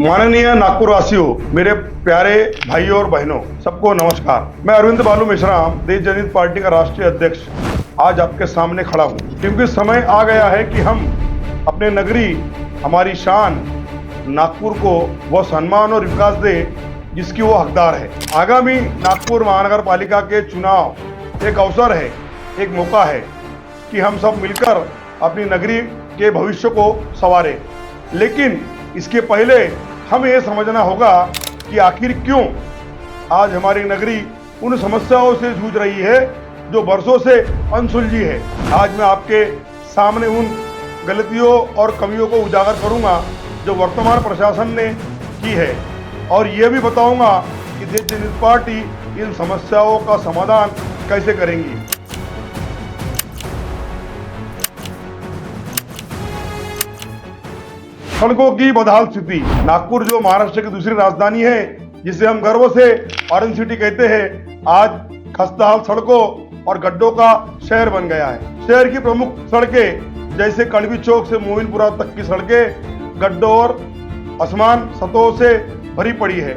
माननीय नागपुर वासियों, मेरे प्यारे भाइयों और बहनों, सबको नमस्कार। मैं अरविंद बालू मिश्राम, देश जनहित पार्टी का राष्ट्रीय अध्यक्ष, आज आपके सामने खड़ा हूँ क्योंकि समय आ गया है कि हम अपने नगरी, हमारी शान नागपुर को वह सम्मान और विकास दे जिसकी वो हकदार है। आगामी नागपुर महानगर पालिका के चुनाव एक अवसर है, एक मौका है कि हम सब मिलकर अपनी नगरी के भविष्य को संवारें। लेकिन इसके पहले हमें ये समझना होगा कि आखिर क्यों आज हमारी नगरी उन समस्याओं से जूझ रही है जो बरसों से अनसुलझी है। आज मैं आपके सामने उन गलतियों और कमियों को उजागर करूंगा जो वर्तमान प्रशासन ने की है और ये भी बताऊंगा कि देश जनहित पार्टी इन समस्याओं का समाधान कैसे करेंगी। सड़कों की बदहाल स्थिति। नागपुर जो महाराष्ट्र की दूसरी राजधानी है, जिसे हम गर्व से ऑरेंज सिटी कहते हैं, आज खस्ताहाल सड़कों और गड्ढों का शहर बन गया है। शहर की प्रमुख सड़कें जैसे कड़वी चौक से मोमिनपुरा तक की सड़कें गड्ढों और असमान सतहों से भरी पड़ी है।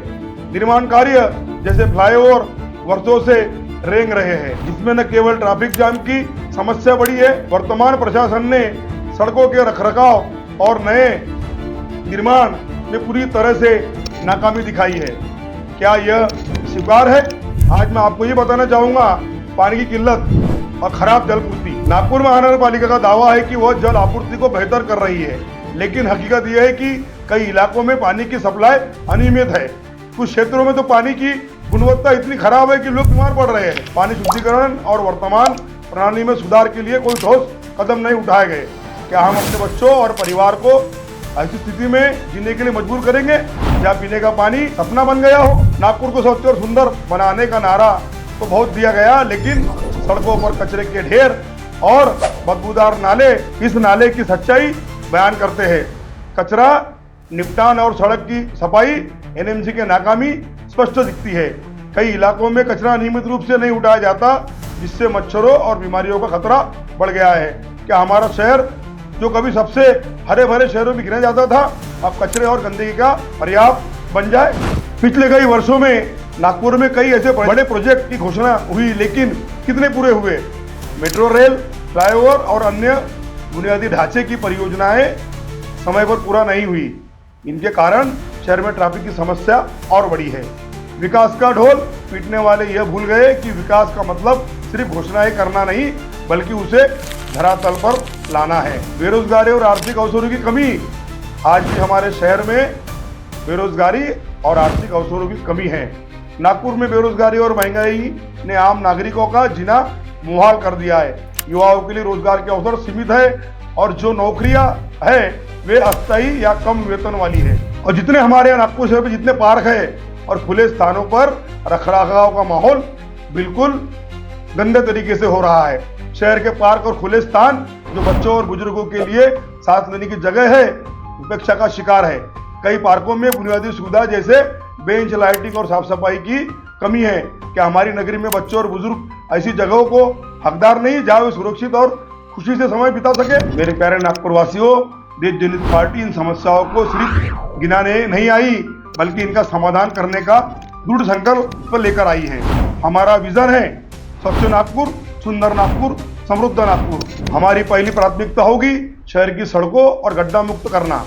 निर्माण कार्य जैसे फ्लाईओवर वर्षों से रेंग रहे हैं, जिसमें न केवल ट्रैफिक जाम की समस्या बढ़ी है, वर्तमान प्रशासन ने सड़कों के रखरखाव और नए निर्माण में पूरी तरह से नाकामी दिखाई है। क्या यह स्वीकार है? आज मैं आपको ये बताना चाहूंगा, पानी की किल्लत और खराब जलपूर्ति। नागपुर महानगर पालिका का दावा है कि वह जल आपूर्ति को बेहतर कर रही है, लेकिन हकीकत यह है कि कई इलाकों में पानी की सप्लाई अनियमित है। कुछ क्षेत्रों में तो पानी की गुणवत्ता इतनी खराब है कि लोग बीमार पड़ रहे हैं। पानी शुद्धिकरण और वर्तमान प्रणाली में सुधार के लिए कोई ठोस कदम नहीं उठाए गए। क्या हम अपने बच्चों और परिवार को ऐसी स्थिति में जीने के लिए मजबूर करेंगे जहाँ पीने का पानी सपना बन गया हो? नागपुर को स्वच्छ और सुंदर बनाने का नारा तो बहुत दिया गया, लेकिन सड़कों पर कचरे के ढेर और बदबूदार नाले इस नाले की सच्चाई बयान करते हैं। कचरा निपटान और सड़क की सफाई एनएमसी के नाकामी स्पष्ट दिखती है। कई इलाकों में कचरा नियमित रूप से नहीं उठाया जाता, जिससे मच्छरों और बीमारियों का खतरा बढ़ गया है। क्या हमारा शहर, जो कभी सबसे हरे भरे शहरों में गिना जाता था, अब कचरे और गंदगी का पर्याप्त बन जाए? पिछले कई वर्षों में नागपुर में कई ऐसे बड़े प्रोजेक्ट की घोषणा हुई, लेकिन कितने पूरे हुए? मेट्रो रेल, फ्लाईओवर और अन्य बुनियादी ढांचे की परियोजनाएं समय पर पूरा नहीं हुई। इनके कारण शहर में ट्रैफिक की समस्या और बढ़ी है। विकास का ढोल पीटने वाले यह भूल गए कि विकास का मतलब सिर्फ घोषणाएं करना नहीं, बल्कि उसे धरातल पर लाना है। बेरोजगारी और आर्थिक अवसरों की कमी। आज भी हमारे शहर में बेरोजगारी और आर्थिक अवसरों की कमी है। नागपुर में बेरोजगारी और महंगाई ने आम नागरिकों का जीना मुहाल कर दिया है। युवाओं के लिए रोजगार के अवसर सीमित है और जो नौकरियां है वे अस्थायी या कम वेतन वाली है। और जितने हमारे नागपुर शहर में जितने पार्क है और खुले स्थानों पर रखरखाव का माहौल बिल्कुल गंदे तरीके से हो रहा है। शहर के पार्क और खुले स्थान जो बच्चों और बुजुर्गों के लिए सांस लेने की जगह है, उपेक्षा का शिकार है। कई पार्कों में बुनियादी सुविधा जैसे बेंच, लाइटिंग और साफ सफाई की कमी है। क्या हमारी नगरी में बच्चों और बुजुर्ग ऐसी जगहों को हकदार नहीं जहाँ वे सुरक्षित और खुशी से समय बिता सके? मेरे प्यारे नागपुर वासियों, देश जनहित पार्टी इन समस्याओं को सिर्फ गिनाने नहीं आई, बल्कि इनका समाधान करने का दृढ़ संकल्प लेकर आई है। हमारा विजन है स्वच्छ नागपुर, सुंदर नागपुर, समृद्ध नागपुर। हमारी पहली प्राथमिकता होगी शहर की सड़कों और गड्ढा मुक्त करना।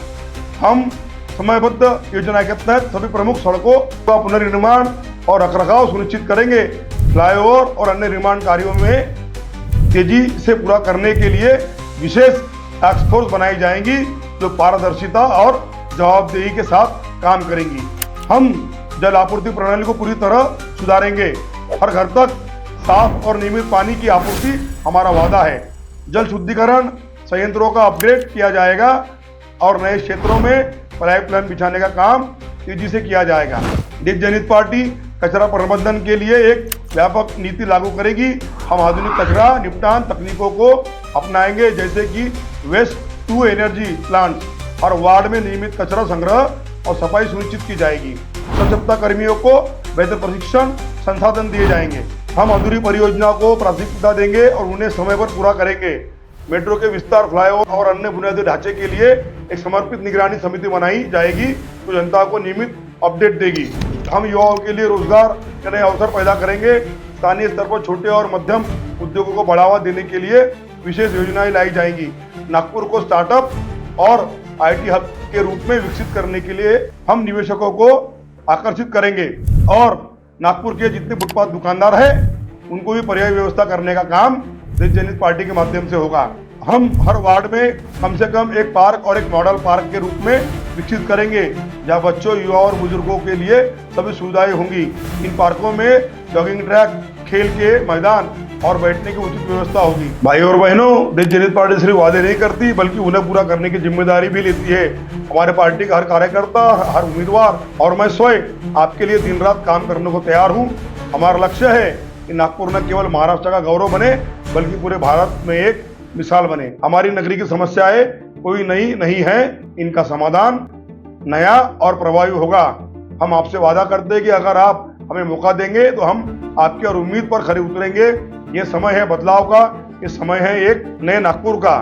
हम समयबद्ध योजना के तहत सभी प्रमुख सड़कों का पुनर्निर्माण और रखरखाव सुनिश्चित करेंगे। फ्लाईओवर और अन्य निर्माण कार्यों में तेजी से पूरा करने के लिए विशेष टास्क फोर्स बनाई जाएंगी जो पारदर्शिता और जवाबदेही के साथ काम करेंगी। हम जल आपूर्ति प्रणाली को पूरी तरह सुधारेंगे। हर घर तक साफ और नियमित पानी की आपूर्ति हमारा वादा है। जल शुद्धिकरण संयंत्रों का अपग्रेड किया जाएगा और नए क्षेत्रों में पाइपलाइन बिछाने का काम तेजी से किया जाएगा। देश जनहित पार्टी कचरा प्रबंधन के लिए एक व्यापक नीति लागू करेगी। हम आधुनिक कचरा निपटान तकनीकों को अपनाएंगे, जैसे कि वेस्ट टू एनर्जी प्लांट। हर वार्ड में नियमित कचरा संग्रह और सफाई सुनिश्चित की जाएगी। स्वच्छता कर्मियों को बेहतर प्रशिक्षण संसाधन दिए जाएंगे। हम अधूरी परियोजनाओं को प्राथमिकता देंगे और उन्हें समय पर पूरा करेंगे। मेट्रो के विस्तार, फ्लाईओवर और अन्य बुनियादी ढांचे के लिए एक समर्पित निगरानी समिति बनाई जाएगी जो जनता को नियमित अपडेट देगी। हम युवाओं के लिए रोजगार के नए अवसर पैदा करेंगे। स्थानीय स्तर पर छोटे और मध्यम उद्योगों को बढ़ावा देने के लिए विशेष योजनाएं लाई जाएंगी। नागपुर को स्टार्टअप और IT हब के रूप में विकसित करने के लिए हम निवेशकों को आकर्षित करेंगे और नागपुर के जितने फुटपाथ दुकानदार हैं उनको भी पर्याय व्यवस्था करने का काम देश जनहित पार्टी के माध्यम से होगा। हम हर वार्ड में कम से कम एक पार्क और एक मॉडल पार्क के रूप में विकसित करेंगे जहां बच्चों, युवा और बुजुर्गों के लिए सभी सुविधाएं होंगी। इन पार्कों में जॉगिंग ट्रैक, खेल के मैदान और बैठने की उचित व्यवस्था होगी। भाई और बहनों, देश जनहित पार्टी सिर्फ वादे नहीं करती बल्कि उन्हें पूरा करने की जिम्मेदारी भी लेती है। हमारे पार्टी का हर कार्यकर्ता, हर उम्मीदवार और मैं स्वयं आपके लिए दिन रात काम करने को तैयार हूँ। हमारा लक्ष्य है कि नागपुर न केवल महाराष्ट्र का गौरव बने बल्कि पूरे भारत में एक मिसाल बने। हमारी नगरी की समस्याएं कोई नई नहीं है, इनका समाधान नया और प्रभावी होगा। हम आपसे वादा करते हैं कि अगर आप हमें मौका देंगे तो हम आपकी और उम्मीद पर खरे उतरेंगे। ये समय है बदलाव का, ये समय है एक नए नागपुर का।